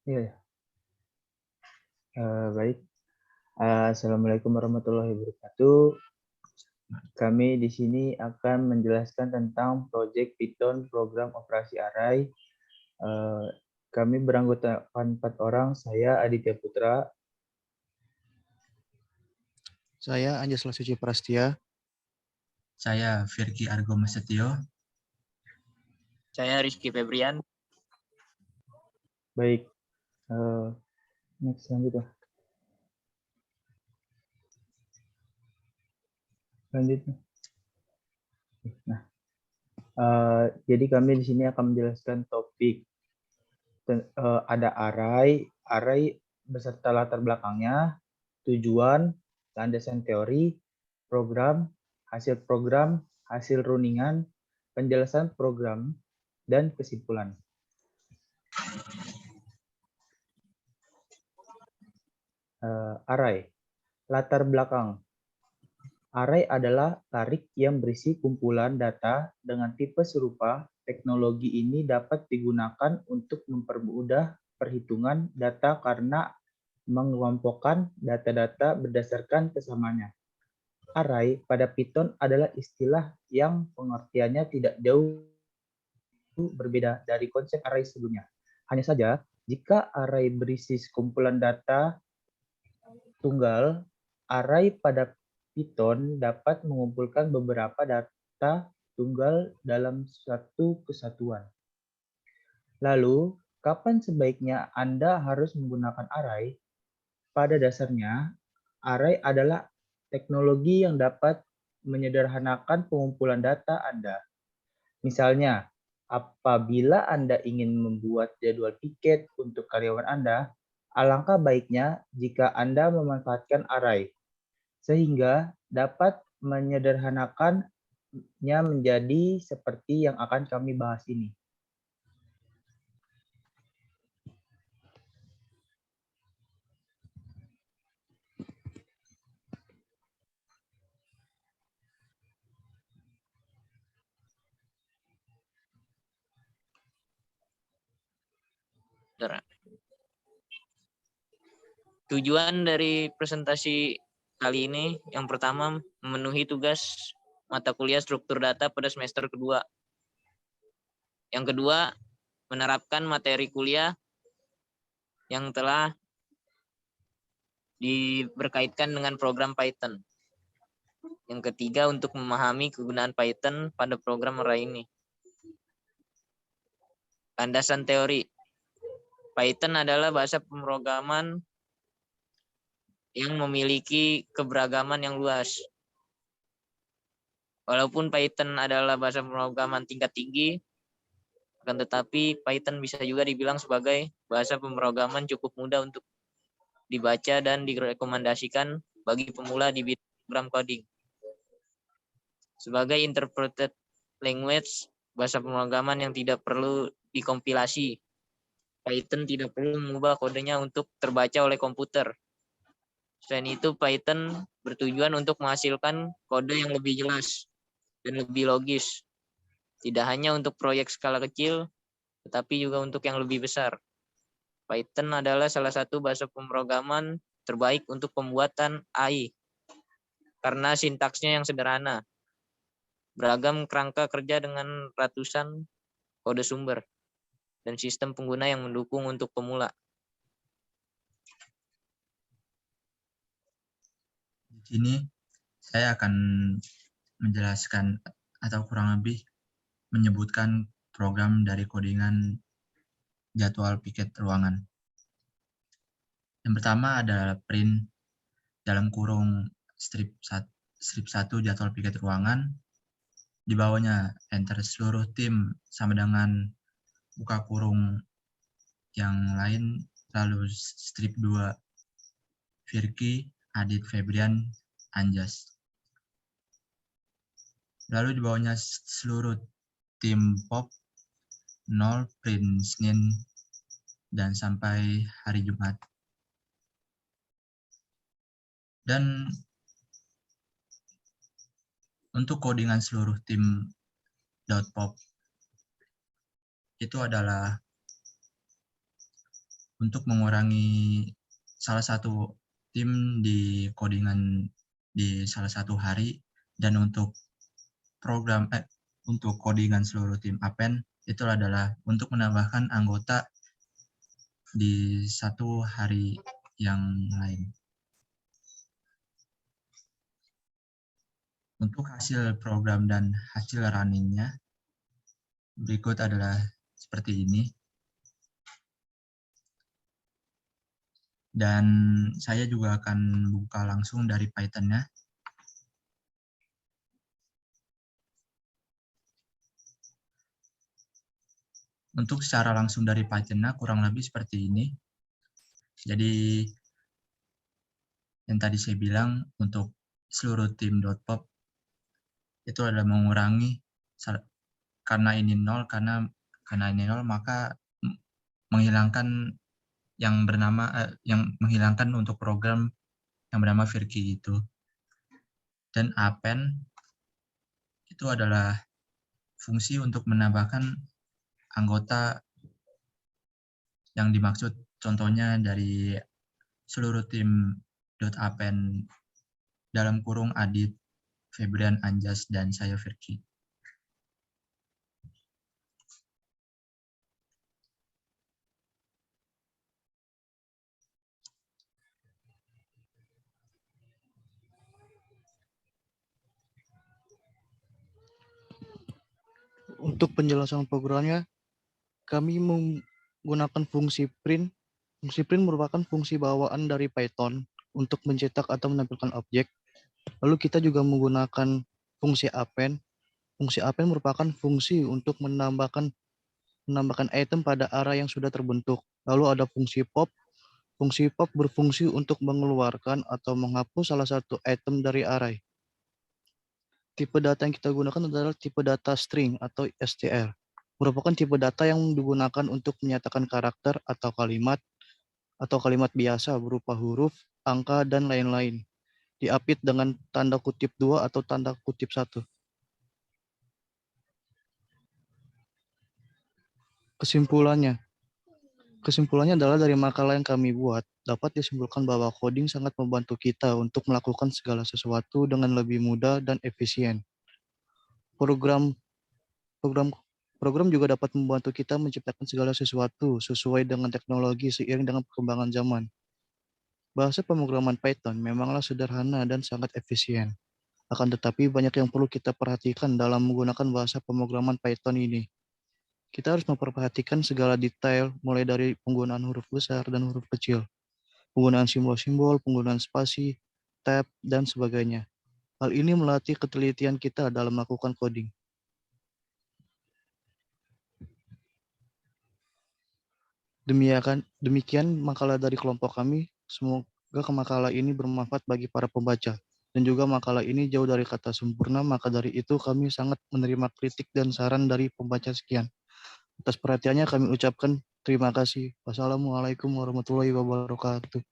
Iya, ya. Baik. Assalamualaikum warahmatullahi wabarakatuh. Kami di sini akan menjelaskan tentang proyek Python program operasi array. Kami beranggotakan 4 orang. Saya Aditya Putra. Saya Anjas Lasuci Prastia. Saya Firky Argo Masetio. Saya Rizky Febrian. Baik. Next selanjutnya. Nah, jadi kami di sini akan menjelaskan topik. Ada array beserta latar belakangnya, tujuan, landasan teori, program, hasil runingan, penjelasan program, dan kesimpulan. Array. Latar belakang. Array adalah tarik yang berisi kumpulan data dengan tipe serupa. Teknologi ini dapat digunakan untuk mempermudah perhitungan data karena mengelompokkan data-data berdasarkan kesamaannya. Array pada Python adalah istilah yang pengertiannya tidak jauh berbeda dari konsep array sebelumnya. Hanya saja, jika array berisi sekumpulan data tunggal, array pada Python dapat mengumpulkan beberapa data tunggal dalam satu kesatuan. Lalu, kapan sebaiknya Anda harus menggunakan array? Pada dasarnya, array adalah teknologi yang dapat menyederhanakan pengumpulan data Anda. Misalnya, apabila Anda ingin membuat jadwal piket untuk karyawan Anda, alangkah baiknya jika Anda memanfaatkan array, sehingga dapat menyederhanakannya menjadi seperti yang akan kami bahas ini. Tujuan dari presentasi kali ini, yang pertama, memenuhi tugas mata kuliah struktur data pada semester kedua. Yang kedua, menerapkan materi kuliah yang telah berkaitkan dengan program Python. Yang ketiga, untuk memahami kegunaan Python pada program array ini. Landasan teori. Python adalah bahasa pemrograman yang memiliki keberagaman yang luas. Walaupun Python adalah bahasa pemrograman tingkat tinggi, akan tetapi Python bisa juga dibilang sebagai bahasa pemrograman cukup mudah untuk dibaca dan direkomendasikan bagi pemula di bidang program coding. Sebagai interpreted language, bahasa pemrograman yang tidak perlu dikompilasi, Python tidak perlu mengubah kodenya untuk terbaca oleh komputer. Selain itu, Python bertujuan untuk menghasilkan kode yang lebih jelas dan lebih logis. Tidak hanya untuk proyek skala kecil, tetapi juga untuk yang lebih besar. Python adalah salah satu bahasa pemrograman terbaik untuk pembuatan AI, karena sintaksnya yang sederhana. Beragam kerangka kerja dengan ratusan kode sumber, dan sistem pengguna yang mendukung untuk pemula. Di sini saya akan menjelaskan atau kurang lebih menyebutkan program dari codingan jadwal piket ruangan. Yang pertama adalah print dalam kurung strip 1 jadwal piket ruangan. Di bawahnya enter seluruh tim sama dengan buka kurung yang lain, lalu strip 2 Firky, Adit, Febrian, Anjas. Lalu di bawahnya seluruh tim pop 0 print Senin dan sampai hari Jumat. Dan untuk codingan seluruh tim .pop itu adalah untuk mengurangi salah satu tim di codingan di salah satu hari, dan untuk untuk codingan seluruh tim Apen itu adalah untuk menambahkan anggota di satu hari yang lain. Untuk hasil program dan hasil runningnya berikut adalah seperti ini. Dan saya juga akan buka langsung dari Python-nya. Untuk secara langsung dari Python-nya kurang lebih seperti ini. Jadi yang tadi saya bilang untuk seluruh tim .pop itu adalah mengurangi, karena ini 0 maka menghilangkan menghilangkan untuk program yang bernama Virki itu. Dan append itu adalah fungsi untuk menambahkan anggota yang dimaksud, contohnya dari seluruh tim .append dalam kurung Adit, Febrian, Anjas, dan saya Virki. Untuk penjelasan programnya, kami menggunakan fungsi print. Fungsi print merupakan fungsi bawaan dari Python untuk mencetak atau menampilkan objek. Lalu kita juga menggunakan fungsi append. Fungsi append merupakan fungsi untuk menambahkan item pada array yang sudah terbentuk. Lalu ada fungsi pop. Fungsi pop berfungsi untuk mengeluarkan atau menghapus salah satu item dari array. Tipe data yang kita gunakan adalah tipe data string atau str. Merupakan tipe data yang digunakan untuk menyatakan karakter atau kalimat biasa berupa huruf, angka, dan lain-lain. Diapit dengan tanda kutip 2 atau tanda kutip 1. Kesimpulannya adalah dari makalah yang kami buat, dapat disimpulkan bahwa coding sangat membantu kita untuk melakukan segala sesuatu dengan lebih mudah dan efisien. Program juga dapat membantu kita menciptakan segala sesuatu sesuai dengan teknologi seiring dengan perkembangan zaman. Bahasa pemrograman Python memanglah sederhana dan sangat efisien. Akan tetapi banyak yang perlu kita perhatikan dalam menggunakan bahasa pemrograman Python ini. Kita harus memperhatikan segala detail, mulai dari penggunaan huruf besar dan huruf kecil, penggunaan simbol-simbol, penggunaan spasi, tab, dan sebagainya. Hal ini melatih ketelitian kita dalam melakukan coding. Demikian makalah dari kelompok kami. Semoga makalah ini bermanfaat bagi para pembaca. Dan juga makalah ini jauh dari kata sempurna, maka dari itu kami sangat menerima kritik dan saran dari pembaca sekian. Atas perhatiannya kami ucapkan terima kasih. Wassalamualaikum warahmatullahi wabarakatuh.